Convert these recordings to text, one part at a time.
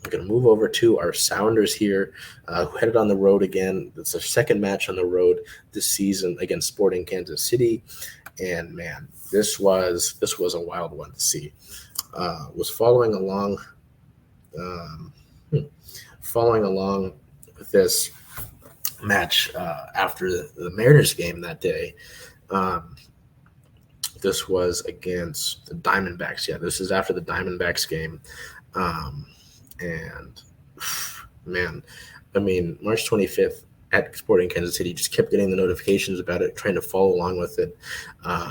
we're going to move over to our Sounders here, who headed on the road again. It's their second match on the road this season against Sporting Kansas City. And, man, this was a wild one to see. Was following along with this match after the Mariners game that day. This was against the Diamondbacks. Yeah, this is after the Diamondbacks game. And, man, I mean, March 25th at Sporting Kansas City, just kept getting the notifications about it, trying to follow along with it.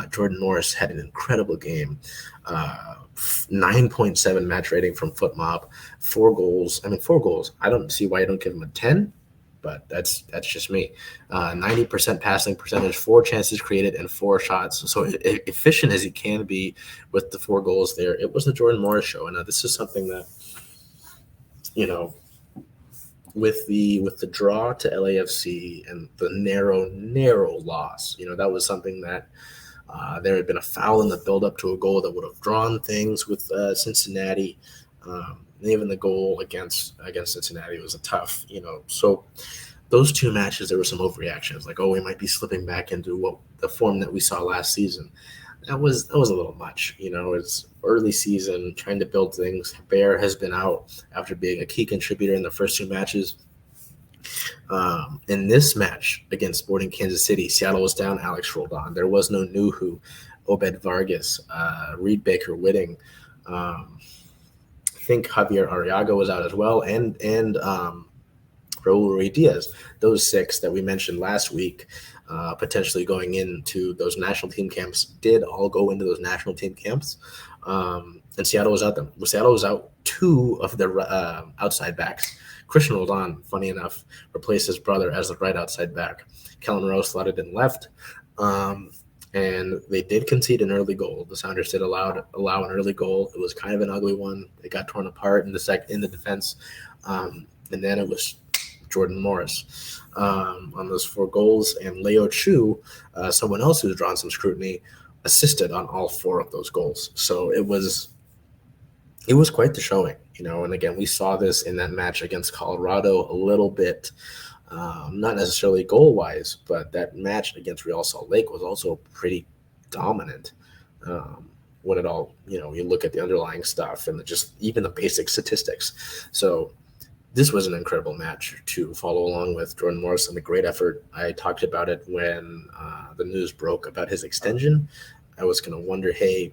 Jordan Morris had an incredible game. 9.7 match rating from FootMob, 4 goals. I mean, 4 goals. I don't see why you don't give him a 10. But that's just me. 90% passing percentage, 4 chances created, and 4 shots. So efficient as he can be with the 4 goals there. It was the Jordan Morris show. And this is something that, with the draw to LAFC and the narrow loss, that was something that there had been a foul in the build-up to a goal that would have drawn things with Cincinnati. Even the goal against Cincinnati was a tough, So those 2 matches, there were some overreactions, like, oh, we might be slipping back into the form that we saw last season. That was a little much. It's early season, trying to build things. Bear has been out after being a key contributor in the first 2 matches. In this match against Sporting Kansas City, Seattle was down. Alex rolled on. There was no Nuhu, Obed Vargas, Reed Baker Whitting. I think Javier Arriaga was out as well, and Raul Ruiz Diaz. Those 6 that we mentioned last week, potentially going into those national team camps, did all go into those national team camps. And Seattle was out. Seattle was out 2 of their outside backs. Christian Roldan, funny enough, replaced his brother as the right outside back. Kellen Rose slotted in left. And they did concede an early goal. The Sounders did allow an early goal. It was kind of an ugly one. It got torn apart in the defense. And then it was Jordan Morris on those 4 goals. And Leo Chu, someone else who's drawn some scrutiny, assisted on all 4 of those goals. So it was quite the showing, And again, we saw this in that match against Colorado a little bit. Not necessarily goal-wise, but that match against Real Salt Lake was also pretty dominant when it all, you look at the underlying stuff and just even the basic statistics. So this was an incredible match to follow along with. Jordan Morris and the great effort. I talked about it when the news broke about his extension. I was going to wonder, hey,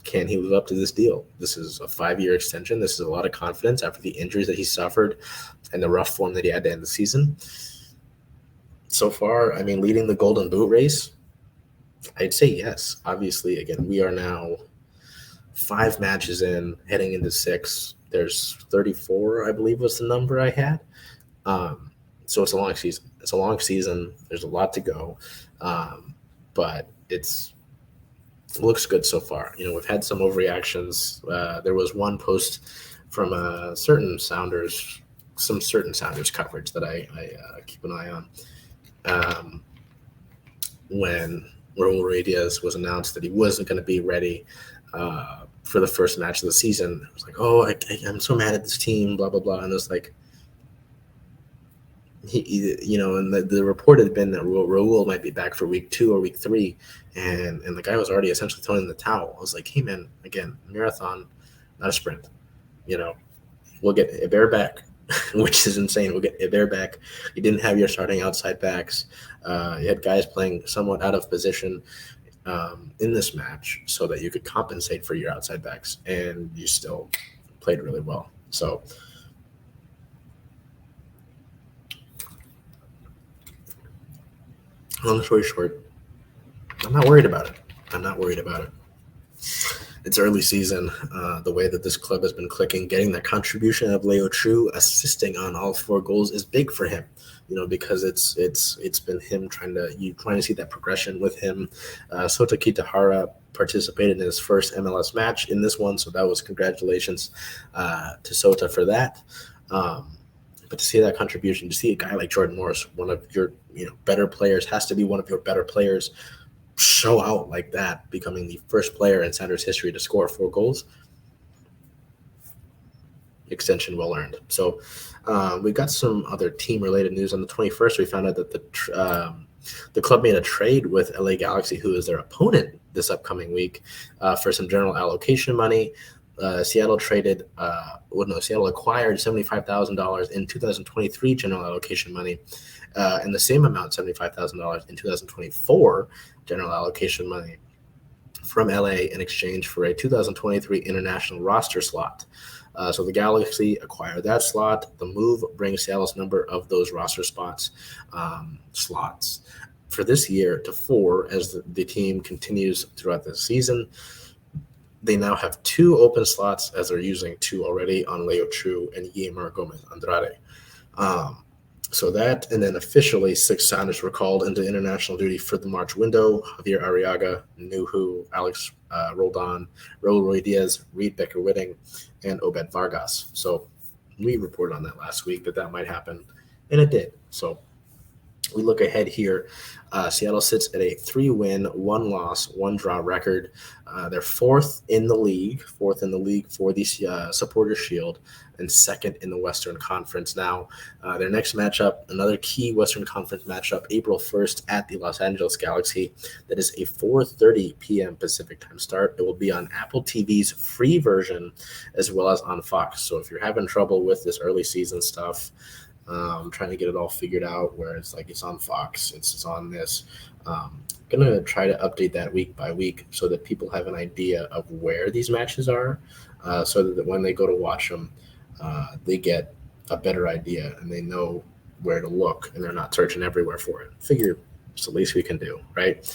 can he live up to this deal? This is a 5-year extension. This is a lot of confidence after the injuries that he suffered and the rough form that he had to end the season. So far, I mean, leading the Golden Boot race, I'd say yes. Obviously, again, we are now 5 matches in, heading into 6. There's 34, I believe, was the number I had. So it's a long season. There's a lot to go. But it looks good so far. We've had some overreactions. There was one post from certain Sounders coverage that I keep an eye on. When Raul Ruiz Diaz was announced that he wasn't going to be ready for the first match of the season, it was like, oh, I'm so mad at this team, blah, blah, blah. And it was like, and the report had been that Raul might be back for week 2 or week 3, and the guy was already essentially throwing in the towel. I was like, hey, man, again, marathon, not a sprint. We'll get Hebert back, which is insane. We'll get Hebert back. You didn't have your starting outside backs. You had guys playing somewhat out of position in this match so that you could compensate for your outside backs, and you still played really well. So long story short, I'm not worried about it. It's early season. The way that this club has been clicking, getting that contribution of Leo Chu assisting on all 4 goals is big for him, because it's been him trying to see that progression with him. Sota Kitahara participated in his first MLS match in this one, so that was congratulations to Sota for that. But to see that contribution, to see a guy like Jordan Morris, one of your better players, has to be one of your better players, show out like that, becoming the first player in Sounders history to score 4 goals. extension well earned. So we got some other team related news. On the 21st, we found out that the club made a trade with LA Galaxy, who is their opponent this upcoming week, for some general allocation money. Seattle acquired $75,000 in 2023 general allocation money, and the same amount, $75,000 in 2024 general allocation money from LA in exchange for a 2023 international roster slot. So the Galaxy acquired that slot. The move brings Seattle's number of those roster slots for this year to 4 as the team continues throughout the season. They now have 2 open slots, as they're using 2 already on Leo Chu and Yemar Gomez Andrade. So that, and then officially 6 signers were called into international duty for the March window: Javier Arriaga, Nuhu, Alex Roldan, Raul Ruidiaz, Reed Becker-Whitting, and Obed Vargas. So we reported on that last week that might happen, and it did. So we look ahead here. Seattle sits at a 3-win, 1-loss, 1-draw record. They're fourth in the league for the Supporters Shield, and second in the Western Conference now. Their next matchup, another key Western Conference matchup, April 1st at the Los Angeles Galaxy. That is a 4:30 p.m. Pacific time start. It will be on Apple TV's free version as well as on Fox. So if you're having trouble with this early season stuff, trying to get it all figured out, where it's like it's on Fox, it's on this. Gonna try to update that week by week so that people have an idea of where these matches are, so that when they go to watch them, they get a better idea and they know where to look and they're not searching everywhere for it. Figure it's the least we can do, right?